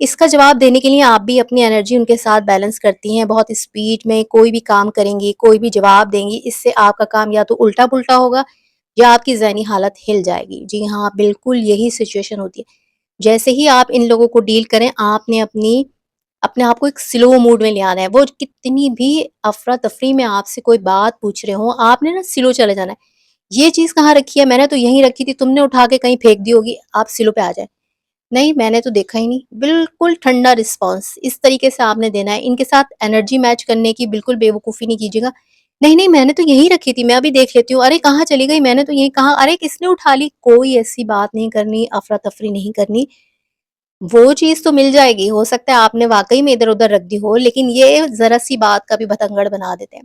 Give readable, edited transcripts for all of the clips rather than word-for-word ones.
اس کا جواب دینے کے لیے آپ بھی اپنی انرجی ان کے ساتھ بیلنس کرتی ہیں، بہت اسپیڈ میں کوئی بھی کام کریں گی، کوئی بھی جواب دیں گی، اس سے آپ کا کام یا تو الٹا پلٹا ہوگا یا آپ کی ذہنی حالت ہل جائے گی۔ جی ہاں، بالکل یہی سچویشن ہوتی ہے۔ جیسے ہی آپ ان لوگوں کو ڈیل کریں، آپ نے اپنے آپ کو ایک سلو موڈ میں لے آنا ہے۔ وہ کتنی بھی افراتفری میں آپ سے کوئی بات پوچھ رہے ہوں، آپ نے نا سلو چلے جانا ہے۔ یہ چیز کہاں رکھی ہے؟ میں نے تو یہیں رکھی تھی، تم نے اٹھا کے کہیں پھینک دی ہوگی، آپ سلو پہ آ جائیں۔ نہیں، میں نے تو دیکھا ہی نہیں، بالکل ٹھنڈا رسپانس اس طریقے سے آپ نے دینا ہے۔ ان کے ساتھ انرجی میچ کرنے کی بالکل بے وقوفی نہیں کیجیے گا۔ نہیں نہیں، میں نے تو یہیں رکھی تھی، میں ابھی دیکھ لیتی ہوں، ارے کہاں چلی گئی، میں نے تو یہیں کہا، ارے کس نے اٹھا لی۔ کوئی ایسی بات نہیں کرنی، افراتفری نہیں کرنی۔ وہ چیز تو مل جائے گی، ہو سکتا ہے آپ نے واقعی میں ادھر ادھر رکھ دی ہو، لیکن یہ ذرا سی بات کا بھی بتنگڑ بنا دیتے ہیں۔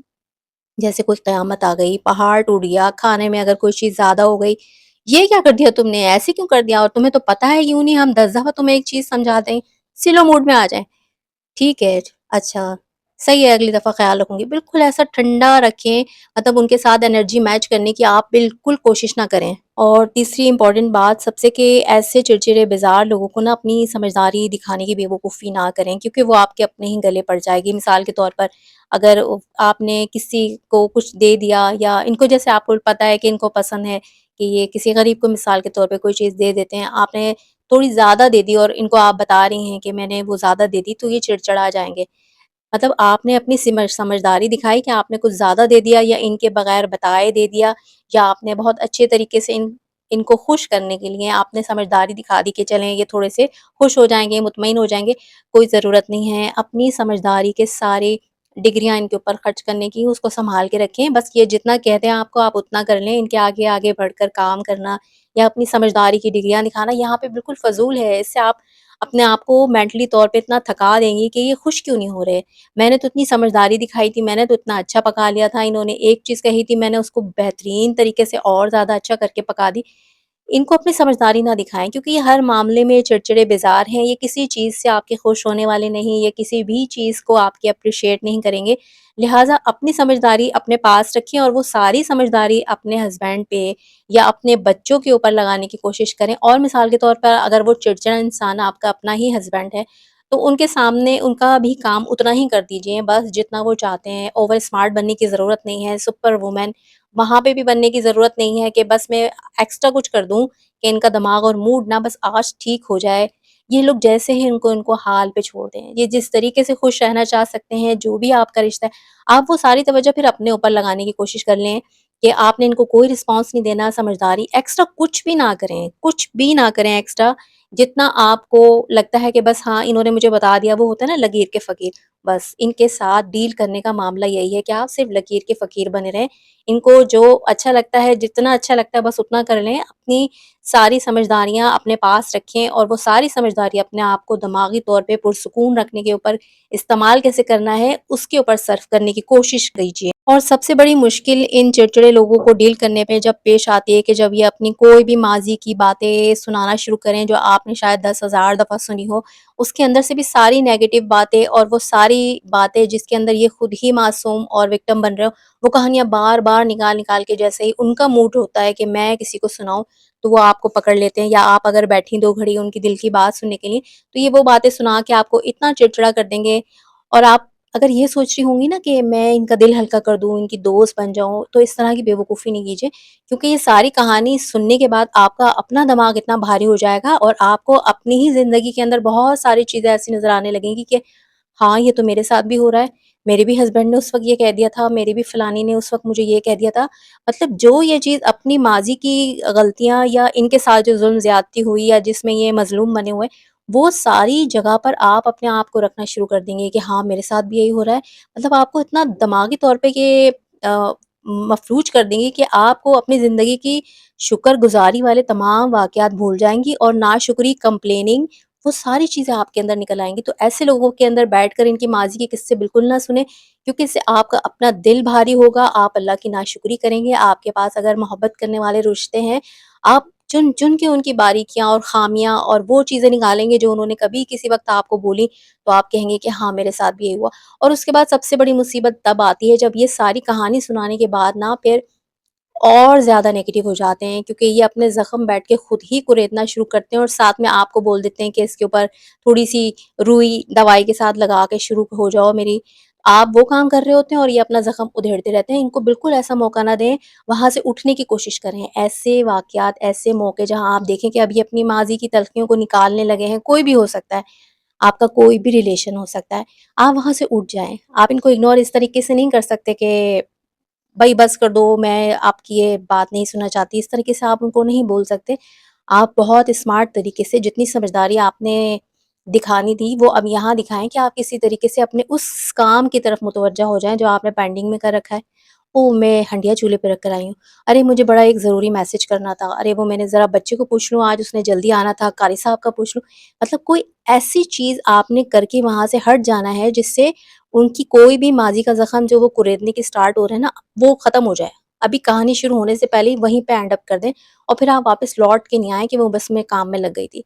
جیسے کوئی قیامت آ گئی، پہاڑ ٹوٹ گیا، کھانے میں اگر کوئی چیز زیادہ ہو گئی، یہ کیا کر دیا تم نے، ایسے کیوں کر دیا، اور تمہیں تو پتہ ہے یوں نہیں، ہم 10 دفعہ تمہیں ایک چیز سمجھا دیں، سلو موڈ میں آ جائیں۔ ٹھیک ہے، اچھا، صحیح ہے، اگلی دفعہ خیال رکھوں گی۔ بالکل ایسا ٹھنڈا رکھیں، مطلب ان کے ساتھ انرجی میچ کرنے کی آپ بالکل کوشش نہ کریں۔ اور تیسری امپورٹنٹ بات سب سے، کہ ایسے چڑچڑے بیزار لوگوں کو نا اپنی سمجھداری دکھانے کی بے وقوفی نہ کریں، کیونکہ وہ آپ کے اپنے ہی گلے پڑ جائے گی۔ مثال کے طور پر اگر آپ نے کسی کو کچھ دے دیا، یا ان کو جیسے آپ کو پتہ ہے کہ ان کو پسند ہے کہ یہ کسی غریب کو مثال کے طور پہ کوئی چیز دے دیتے ہیں، آپ نے تھوڑی زیادہ دے دی اور ان کو آپ بتا رہی ہیں کہ میں نے وہ زیادہ دے دی، تو یہ چڑچڑا جائیں گے۔ مطلب آپ نے اپنی سمجھداری دکھائی کہ آپ نے کچھ زیادہ دے دیا، یا ان کے بغیر بتائے دے دیا، یا آپ نے بہت اچھے طریقے سے ان کو خوش کرنے کے لیے آپ نے سمجھداری دکھا دی کہ چلیں یہ تھوڑے سے خوش ہو جائیں گے، مطمئن ہو جائیں گے۔ کوئی ضرورت نہیں ہے اپنی سمجھداری کے سارے ڈگریاں ان کے اوپر خرچ کرنے کی، اس کو سنبھال کے رکھیں۔ بس یہ جتنا کہتے ہیں آپ کو، آپ اتنا کر لیں۔ ان کے آگے آگے بڑھ کر کام کرنا یا اپنی سمجھداری کی ڈگریاں دکھانا یہاں پہ بالکل فضول ہے۔ اس سے آپ اپنے آپ کو مینٹلی طور پہ اتنا تھکا دیں گی کہ یہ خوش کیوں نہیں ہو رہے۔ میں نے تو اتنی سمجھداری دکھائی تھی، میں نے تو اتنا اچھا پکا لیا تھا، انہوں نے ایک چیز کہی تھی، میں نے اس کو بہترین طریقے سے اور زیادہ اچھا کر کے پکا دی۔ ان کو اپنی سمجھداری نہ دکھائیں، کیونکہ یہ ہر معاملے میں چڑچڑے بیزار ہیں۔ یہ کسی چیز سے آپ کے خوش ہونے والے نہیں، یہ کسی بھی چیز کو آپ کے اپریشیٹ نہیں کریں گے۔ لہٰذا اپنی سمجھداری اپنے پاس رکھیں، اور وہ ساری سمجھداری اپنے ہسبینڈ پہ یا اپنے بچوں کے اوپر لگانے کی کوشش کریں۔ اور مثال کے طور پر اگر وہ چڑچڑا انسان آپ کا اپنا ہی ہسبینڈ ہے، تو ان کے سامنے ان کا بھی کام اتنا ہی کر دیجئے، بس جتنا وہ چاہتے ہیں۔ اوور اسمارٹ بننے کی ضرورت نہیں ہے، سپر وومن وہاں پہ بھی بننے کی ضرورت نہیں ہے کہ بس میں ایکسٹرا کچھ کر دوں کہ ان کا دماغ اور موڈ نہ بس آج ٹھیک ہو جائے۔ یہ لوگ جیسے ہیں ان کو حال پہ چھوڑ دیں۔ یہ جس طریقے سے خوش رہنا چاہ سکتے ہیں، جو بھی آپ کا رشتہ ہے، آپ وہ ساری توجہ پھر اپنے اوپر لگانے کی کوشش کر لیں کہ آپ نے ان کو کوئی رسپانس نہیں دینا۔ سمجھداری ایکسٹرا کچھ بھی نہ کریں، کچھ بھی نہ کریں ایکسٹرا۔ جتنا آپ کو لگتا ہے کہ بس ہاں انہوں نے مجھے بتا دیا، وہ ہوتا ہے نا لکیر کے فقیر، بس ان کے ساتھ ڈیل کرنے کا معاملہ یہی ہے کہ آپ صرف لکیر کے فقیر بنے رہیں۔ ان کو جو اچھا لگتا ہے، جتنا اچھا لگتا ہے بس اتنا کر لیں۔ اپنی ساری سمجھداریاں اپنے پاس رکھیں، اور وہ ساری سمجھداری اپنے آپ کو دماغی طور پہ پرسکون رکھنے کے اوپر استعمال کیسے کرنا ہے اس کے اوپر صرف کرنے کی کوشش کیجیے۔ اور سب سے بڑی مشکل ان چڑچڑے لوگوں کو ڈیل کرنے پہ جب پیش آتی ہے کہ جب یہ اپنی کوئی بھی ماضی کی باتیں سنانا شروع کریں جو آپ نے شاید 10,000 دفعہ سنی ہو، اس کے اندر سے بھی ساری نیگیٹو باتیں، اور وہ ساری باتیں جس کے اندر یہ خود ہی معصوم اور وکٹم بن رہے ہو، وہ کہانیاں بار بار نکال نکال کے، جیسے ہی ان کا موڈ ہوتا ہے کہ میں کسی کو سناؤں، تو وہ آپ کو پکڑ لیتے ہیں۔ یا آپ اگر بیٹھی 2 گھڑی ان کی دل کی بات سننے کے لیے، تو یہ وہ باتیں سنا کے آپ کو اتنا چڑچڑا کر دیں گے۔ اور آپ اگر یہ سوچ رہی ہوں گی نا کہ میں ان کا دل ہلکا کر دوں، ان کی دوست بن جاؤں، تو اس طرح کی بے وقوفی نہیں کیجیے، کیونکہ یہ ساری کہانی سننے کے بعد آپ کا اپنا دماغ اتنا بھاری ہو جائے گا، اور آپ کو اپنی ہی زندگی کے اندر بہت ساری چیزیں ایسی نظر آنے لگیں گی کہ ہاں یہ تو میرے ساتھ بھی ہو رہا ہے، میرے بھی ہسبینڈ نے اس وقت یہ کہہ دیا تھا، میری بھی فلانی نے اس وقت مجھے یہ کہہ دیا تھا۔ مطلب جو یہ چیز اپنی ماضی کی غلطیاں، یا ان کے ساتھ جو ظلم زیادتی ہوئی، یا جس میں یہ مظلوم بنے ہوئے، وہ ساری جگہ پر آپ اپنے آپ کو رکھنا شروع کر دیں گے کہ ہاں میرے ساتھ بھی یہی ہو رہا ہے۔ مطلب آپ کو اتنا دماغی طور پہ یہ مفلوج کر دیں گی کہ آپ کو اپنی زندگی کی شکر گزاری والے تمام واقعات بھول جائیں گی، اور ناشکری، کمپلیننگ، وہ ساری چیزیں آپ کے اندر نکل آئیں گی۔ تو ایسے لوگوں کے اندر بیٹھ کر ان کی ماضی کے قصے بالکل نہ سنیں، کیونکہ اس سے آپ کا اپنا دل بھاری ہوگا، آپ اللہ کی ناشکری کریں گے۔ آپ کے پاس اگر محبت کرنے والے رشتے ہیں، آپ چن چن کے ان کی باریکیاں اور خامیاں اور وہ چیزیں نکالیں گے جو انہوں نے کبھی کسی وقت آپ کو بولی، تو آپ کہیں گے کہ ہاں میرے ساتھ بھی یہی ہوا۔ اور اس کے بعد سب سے بڑی مصیبت تب آتی ہے جب یہ ساری کہانی سنانے کے بعد نا پھر اور زیادہ نیگیٹو ہو جاتے ہیں، کیونکہ یہ اپنے زخم بیٹھ کے خود ہی کریدنا شروع کرتے ہیں اور ساتھ میں آپ کو بول دیتے ہیں کہ اس کے اوپر تھوڑی سی روئی دوائی کے ساتھ لگا کے شروع ہو جاؤ میری. آپ وہ کام کر رہے ہوتے ہیں اور یہ اپنا زخم ادھیڑتے رہتے ہیں. ان کو بالکل ایسا موقع نہ دیں، وہاں سے اٹھنے کی کوشش کریں. ایسے واقعات، ایسے موقع جہاں آپ دیکھیں کہ اب یہ اپنی ماضی کی تلخیوں کو نکالنے لگے ہیں، کوئی بھی ہو سکتا ہے، آپ کا کوئی بھی ریلیشن ہو سکتا ہے، آپ وہاں سے اٹھ جائیں. آپ ان کو اگنور اس طریقے سے نہیں کر سکتے کہ بھائی بس کر دو، میں آپ کی یہ بات نہیں سننا چاہتی. اس طریقے سے آپ ان کو نہیں بول سکتے. آپ بہت اسمارٹ طریقے سے جتنی سمجھداری آپ نے دکھانی تھی وہ اب یہاں دکھائیں کہ آپ کسی طریقے سے اپنے اس کام کی طرف متوجہ ہو جائیں جو آپ نے پینڈنگ میں کر رکھا ہے. او میں ہنڈیا چولہے پہ رکھ کر آئی ہوں، ارے مجھے بڑا ایک ضروری میسج کرنا تھا، ارے وہ میں نے ذرا بچے کو پوچھ لوں، آج اس نے جلدی آنا تھا، قاری صاحب کا پوچھ لوں. مطلب کوئی ایسی چیز آپ نے کر کے وہاں سے ہٹ جانا ہے جس سے ان کی کوئی بھی ماضی کا زخم جو وہ کریدنے کی سٹارٹ ہو رہے ہیں نا، وہ ختم ہو جائے. ابھی کہانی شروع ہونے سے پہلے ہی وہیں پہ اینڈ اپ کر دیں اور پھر آپ واپس لوٹ کے نہیں آئیں کہ وہ بس میں کام میں لگ گئی تھی.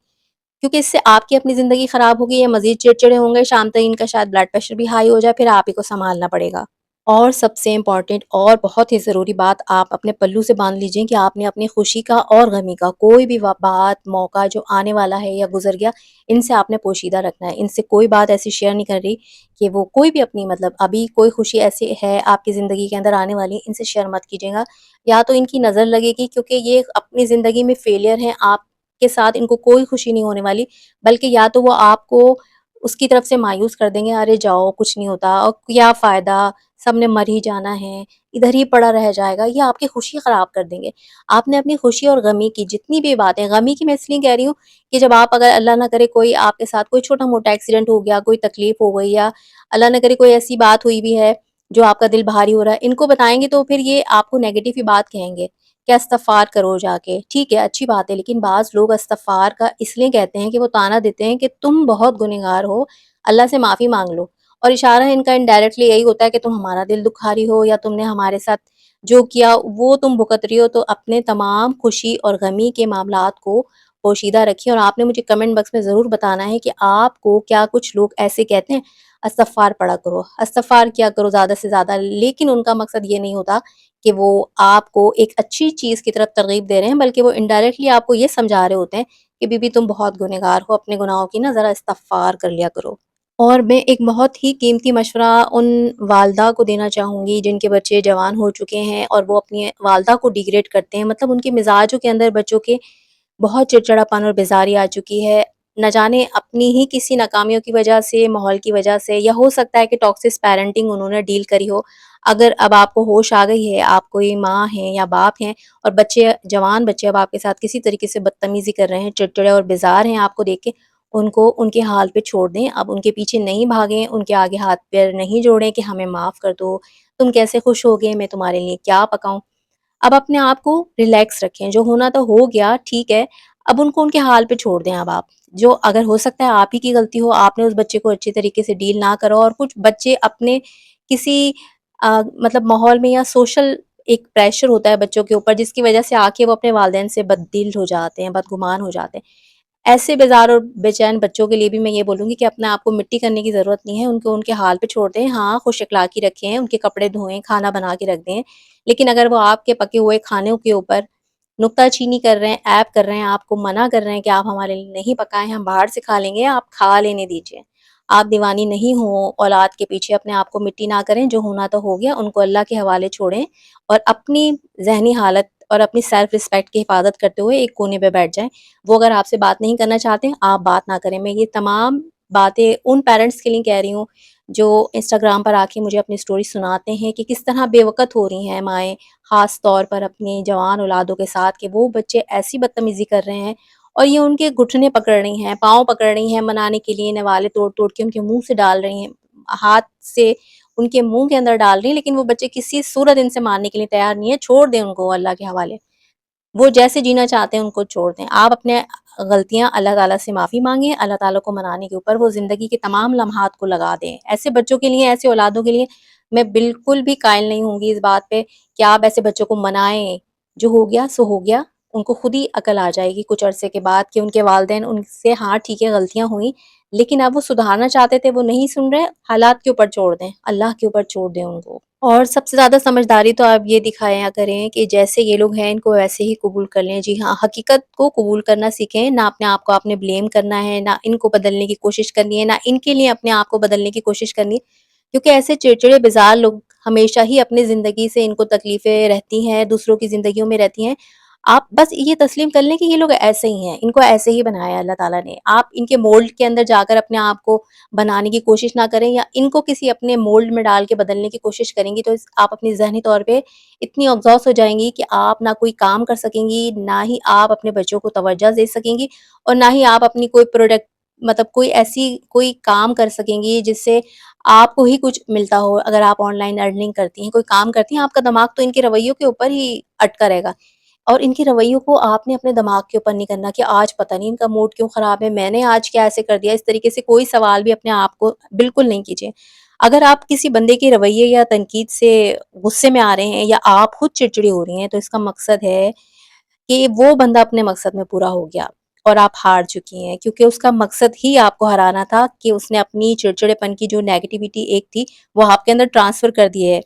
کیونکہ اس سے آپ کی اپنی زندگی خراب ہوگی، یا مزید چڑچڑے ہوں گے، شام تک ان کا شاید بلڈ پریشر بھی ہائی ہو جائے، پھر آپ ہی کو سنبھالنا پڑے گا. اور سب سے امپورٹنٹ اور بہت ہی ضروری بات، آپ اپنے پلو سے باندھ لیجئے کہ آپ نے اپنی خوشی کا اور غمی کا کوئی بھی بات، موقع جو آنے والا ہے یا گزر گیا، ان سے آپ نے پوشیدہ رکھنا ہے. ان سے کوئی بات ایسی شیئر نہیں کر رہی کہ وہ کوئی بھی اپنی، مطلب ابھی کوئی خوشی ایسی ہے آپ کی زندگی کے اندر آنے والی، ان سے شیئر مت کیجیے گا. یا تو ان کی نظر لگے گی کیونکہ یہ اپنی زندگی میں فیلئر ہیں، آپ کے ساتھ ان کو کوئی خوشی نہیں ہونے والی، بلکہ یا تو وہ آپ کو اس کی طرف سے مایوس کر دیں گے، ارے جاؤ کچھ نہیں ہوتا اور کیا فائدہ، سب نے مر ہی جانا ہے، ادھر ہی پڑا رہ جائے گا. یہ آپ کی خوشی خراب کر دیں گے. آپ نے اپنی خوشی اور غمی کی جتنی بھی باتیں، غمی کی میں اس لیے کہہ رہی ہوں کہ جب آپ، اگر اللہ نہ کرے کوئی آپ کے ساتھ کوئی چھوٹا موٹا ایکسیڈنٹ ہو گیا، کوئی تکلیف ہو گئی، یا اللہ نہ کرے کوئی ایسی بات ہوئی بھی ہے جو آپ کا دل بھاری ہو رہا ہے، ان کو بتائیں گے تو پھر یہ آپ کو نیگیٹو ہی بات کہیں گے کہ استغفار کرو جا کے. ٹھیک ہے، اچھی بات ہے، لیکن بعض لوگ استغفار کا اس لیے کہتے ہیں کہ وہ طعنہ دیتے ہیں کہ تم بہت گنہگار ہو، اللہ سے معافی مانگ لو. اور اشارہ ان کا انڈائریکٹلی یہی ہوتا ہے کہ تم ہمارا دل دکھا رہی ہو، یا تم نے ہمارے ساتھ جو کیا وہ تم بھگت رہی ہو. تو اپنے تمام خوشی اور غمی کے معاملات کو پوشیدہ رکھیے. اور آپ نے مجھے کمنٹ باکس میں ضرور بتانا ہے کہ آپ کو کیا کچھ لوگ ایسے کہتے ہیں استغفار پڑھا کرو، استغفار کیا کرو زیادہ سے زیادہ، لیکن ان کا مقصد یہ نہیں ہوتا کہ وہ آپ کو ایک اچھی چیز کی طرف ترغیب دے رہے ہیں، بلکہ وہ انڈائریکٹلی آپ کو یہ سمجھا رہے ہوتے ہیں کہ بی بی تم بہت گنہگار ہو، اپنے گناہوں کی نا ذرا استغفار کر لیا کرو. اور میں ایک بہت ہی قیمتی مشورہ ان والدہ کو دینا چاہوں گی جن کے بچے جوان ہو چکے ہیں اور وہ اپنی والدہ کو ڈیگریڈ کرتے ہیں. مطلب ان کے مزاجوں کے اندر بچوں کے بہت چڑچڑا پن اور بیزاری آ چکی ہے، نہ جانے اپنی ہی کسی ناکامیوں کی وجہ سے، ماحول کی وجہ سے، یا ہو سکتا ہے کہ ٹاکسک پیرنٹنگ انہوں نے ڈیل کری ہو. اگر اب آپ کو ہوش آ گئی ہے، آپ کوئی ماں ہیں یا باپ ہیں اور بچے، جوان بچے اب آپ کے ساتھ کسی طریقے سے بدتمیزی کر رہے ہیں، چڑچڑے اور بیزار ہیں آپ کو دیکھ کے، ان کو ان کے حال پہ چھوڑ دیں. اب ان کے پیچھے نہیں بھاگیں، ان کے آگے ہاتھ پیر نہیں جوڑیں کہ ہمیں معاف کر دو، تم کیسے خوش ہو گئے، میں تمہارے لیے کیا پکاؤں. اب اپنے آپ کو ریلیکس رکھیں، جو ہونا تو ہو گیا، ٹھیک ہے، اب ان کو ان کے حال پہ چھوڑ دیں. اب آپ جو، اگر ہو سکتا ہے آپ ہی کی غلطی ہو، آپ نے اس بچے کو اچھی طریقے سے ڈیل نہ کرو، اور کچھ بچے اپنے کسی مطلب ماحول میں یا سوشل ایک پریشر ہوتا ہے بچوں کے اوپر، جس کی وجہ سے آ کے وہ اپنے والدین سے بددل ہو جاتے ہیں، بدگمان ہو جاتے ہیں. ایسے بیزار اور بے چین بچوں کے لیے بھی میں یہ بولوں گی کہ اپنے آپ کو مٹی کرنے کی ضرورت نہیں ہے، ان کو ان کے حال پہ چھوڑ دیں. ہاں خوش اخلاقی رکھیں، ان کے کپڑے دھوئیں، کھانا بنا کے رکھ دیں، لیکن اگر وہ آپ کے پکے ہوئے کھانوں کے اوپر نکتہ چینی کر رہے ہیں، ایپ کر رہے ہیں، آپ کو منع کر رہے ہیں کہ آپ ہمارے لیے نہیں پکائیں، ہم باہر سے کھا لیں گے، آپ کھا لینے دیجیے. آپ دیوانی نہیں ہوں، اولاد کے پیچھے اپنے آپ کو مٹی نہ کریں. جو ہونا تو ہو گیا، ان کو اللہ کے حوالے چھوڑیں اور اپنی ذہنی حالت اور اپنی سیلف رسپیکٹ کی حفاظت کرتے ہوئے ایک کونے پہ بیٹھ جائیں. وہ اگر آپ سے بات نہیں کرنا چاہتے ہیں، آپ بات نہ کریں. میں یہ تمام باتیں ان پیرنٹس کے لیے کہہ رہی ہوں جو انسٹاگرام پر آ کے مجھے اپنی سٹوری سناتے ہیں کہ کس طرح بے وقت ہو رہی ہیں مائیں، خاص طور پر اپنی جوان اولادوں کے ساتھ، کہ وہ بچے ایسی بدتمیزی کر رہے ہیں اور یہ ان کے گھٹنے پکڑ رہی ہیں، پاؤں پکڑ رہی ہیں منانے کے لیے، نوالے توڑ توڑ کے ان کے منہ سے ڈال رہی ہیں، ہاتھ سے ان کے منہ کے اندر ڈال رہی ہیں، لیکن وہ بچے کسی صورت ان سے ماننے کے لیے تیار نہیں ہے. چھوڑ دیں ان کو اللہ کے حوالے، وہ جیسے جینا چاہتے ہیں ان کو چھوڑ دیں. آپ اپنے غلطیاں اللہ تعالیٰ سے معافی مانگیں، اللہ تعالیٰ کو منانے کے اوپر وہ زندگی کے تمام لمحات کو لگا دیں. ایسے بچوں کے لیے، ایسے اولادوں کے لیے میں بالکل بھی قائل نہیں ہوں گی اس بات پہ کہ آپ ایسے بچوں کو منائیں. جو ہو گیا سو ہو گیا، ان کو خود ہی عقل آ جائے گی کچھ عرصے کے بعد کہ ان کے والدین ان سے، ہاں ٹھیک ہے غلطیاں ہوئیں، لیکن اب وہ سدھارنا چاہتے تھے، وہ نہیں سن رہے، حالات کے اوپر چھوڑ دیں، اللہ کے اوپر چھوڑ دیں ان کو۔ اور سب سے زیادہ سمجھداری تو آپ یہ دکھایا کریں کہ جیسے یہ لوگ ہیں ان کو ویسے ہی قبول کر لیں۔ جی ہاں، حقیقت کو قبول کرنا سیکھیں، نہ اپنے آپ کو آپ نے بلیم کرنا ہے، نہ ان کو بدلنے کی کوشش کرنی ہے، نہ ان کے لیے اپنے آپ کو بدلنے کی کوشش کرنی ہے، کیونکہ ایسے چڑچڑے بیزار لوگ ہمیشہ ہی اپنی زندگی سے ان کو تکلیفیں رہتی ہیں، دوسروں کی زندگیوں میں رہتی ہیں۔ آپ بس یہ تسلیم کر لیں کہ یہ لوگ ایسے ہی ہیں، ان کو ایسے ہی بنایا ہے اللہ تعالیٰ نے۔ آپ ان کے مولڈ کے اندر جا کر اپنے آپ کو بنانے کی کوشش نہ کریں، یا ان کو کسی اپنے مولڈ میں ڈال کے بدلنے کی کوشش کریں گی تو آپ اپنی ذہنی طور پہ اتنی ایگزاسٹ ہو جائیں گی کہ آپ نہ کوئی کام کر سکیں گی، نہ ہی آپ اپنے بچوں کو توجہ دے سکیں گی، اور نہ ہی آپ اپنی کوئی پروڈکٹ مطلب کوئی ایسی کوئی کام کر سکیں گی جس سے آپ کو ہی کچھ ملتا ہو۔ اگر آپ آن لائن ارننگ کرتی ہیں، کوئی کام کرتی ہیں، آپ کا دماغ تو ان کے رویوں کے اوپر ہی اٹکا رہے گا، اور ان کے رویوں کو آپ نے اپنے دماغ کے اوپر نہیں کرنا کہ آج پتہ نہیں ان کا موڈ کیوں خراب ہے، میں نے آج کیا ایسے کر دیا۔ اس طریقے سے کوئی سوال بھی اپنے آپ کو بالکل نہیں کیجیے۔ اگر آپ کسی بندے کے رویے یا تنقید سے غصے میں آ رہے ہیں، یا آپ خود چڑچڑی ہو رہی ہیں، تو اس کا مقصد ہے کہ وہ بندہ اپنے مقصد میں پورا ہو گیا اور آپ ہار چکی ہیں، کیونکہ اس کا مقصد ہی آپ کو ہرانا تھا کہ اس نے اپنی چڑچڑے پن کی جو نیگیٹیوٹی ایک تھی وہ آپ کے اندر ٹرانسفر کر دی ہے۔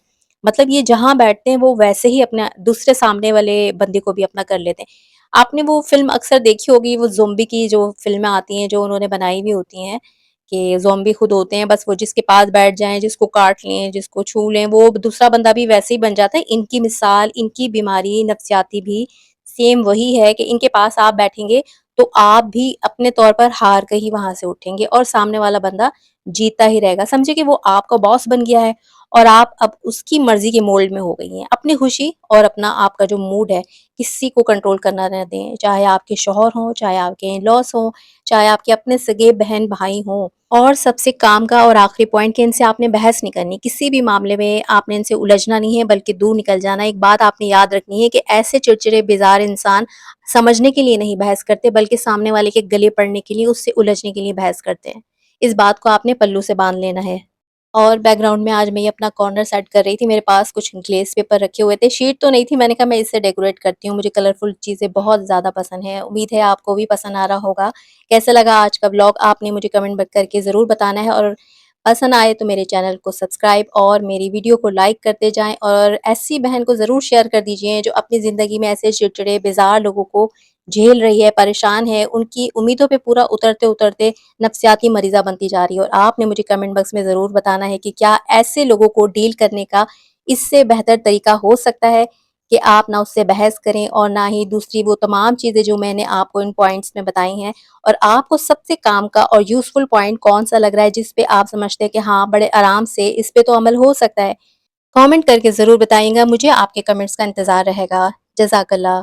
مطلب یہ جہاں بیٹھتے ہیں وہ ویسے ہی اپنے دوسرے سامنے والے بندے کو بھی اپنا کر لیتے ہیں۔ آپ نے وہ فلم اکثر دیکھی ہوگی، وہ زومبی کی جو فلمیں آتی ہیں جو انہوں نے بنائی ہوئی ہوتی ہیں، کہ زومبی خود ہوتے ہیں، بس وہ جس کے پاس بیٹھ جائیں، جس کو کاٹ لیں، جس کو چھو لیں، وہ دوسرا بندہ بھی ویسے ہی بن جاتا ہے۔ ان کی مثال، ان کی بیماری نفسیاتی بھی سیم وہی ہے کہ ان کے پاس آپ بیٹھیں گے تو آپ بھی اپنے طور پر ہار کے ہی وہاں سے اٹھیں گے، اور سامنے والا بندہ جیتا ہی رہے گا۔ سمجھے کہ وہ آپ کا باس بن گیا ہے اور آپ اب اس کی مرضی کے مولڈ میں ہو گئی ہیں۔ اپنی خوشی اور اپنا آپ کا جو موڈ ہے کسی کو کنٹرول کرنا نہ دیں، چاہے آپ کے شوہر ہوں، چاہے آپ کے لاس ہوں، چاہے آپ کے اپنے سگے بہن بھائی ہوں۔ اور سب سے کام کا اور آخری پوائنٹ کہ ان سے آپ نے بحث نہیں کرنی، کسی بھی معاملے میں آپ نے ان سے الجھنا نہیں ہے بلکہ دور نکل جانا۔ ایک بات آپ نے یاد رکھنی ہے کہ ایسے چڑچڑے بیزار انسان سمجھنے کے لیے نہیں بحث کرتے بلکہ سامنے والے کے گلے پڑنے کے لیے، اس سے الجھنے کے لیے بحث کرتے ہیں۔ اس بات کو آپ نے پلو سے باندھ لینا ہے۔ اور بیک گراؤنڈ میں آج میں یہ اپنا کارنر سیٹ کر رہی تھی، میرے پاس کچھ گلیس پیپر رکھے ہوئے تھے، شیٹ تو نہیں تھی، میں نے کہا میں اس سے ڈیکوریٹ کرتی ہوں، مجھے کلرفل چیزیں بہت زیادہ پسند ہیں۔ امید ہے آپ کو بھی پسند آ رہا ہوگا۔ کیسا لگا آج کا ولاگ آپ نے مجھے کمنٹ کر کے ضرور بتانا ہے، اور پسند آئے تو میرے چینل کو سبسکرائب اور میری ویڈیو کو لائک کرتے جائیں، اور ایسی بہن کو ضرور شیئر کر دیجئے جو اپنی زندگی میں ایسے چڑچڑے بیزار لوگوں کو جھیل رہی ہے، پریشان ہے، ان کی امیدوں پہ پورا اترتے اترتے نفسیاتی مریضہ بنتی جا رہی ہے۔ اور آپ نے مجھے کمنٹ باکس میں ضرور بتانا ہے کہ کیا ایسے لوگوں کو ڈیل کرنے کا اس سے بہتر طریقہ ہو سکتا ہے کہ آپ نہ اس سے بحث کریں اور نہ ہی دوسری وہ تمام چیزیں جو میں نے آپ کو ان پوائنٹس میں بتائی ہیں، اور آپ کو سب سے کام کا اور یوزفل پوائنٹ کون سا لگ رہا ہے جس پہ آپ سمجھتے ہیں کہ ہاں بڑے آرام سے اس پہ تو عمل ہو سکتا ہے، کامنٹ کر کے ضرور بتائیں گا۔ مجھے آپ کے کمنٹس کا انتظار رہے گا۔ جزاک اللہ۔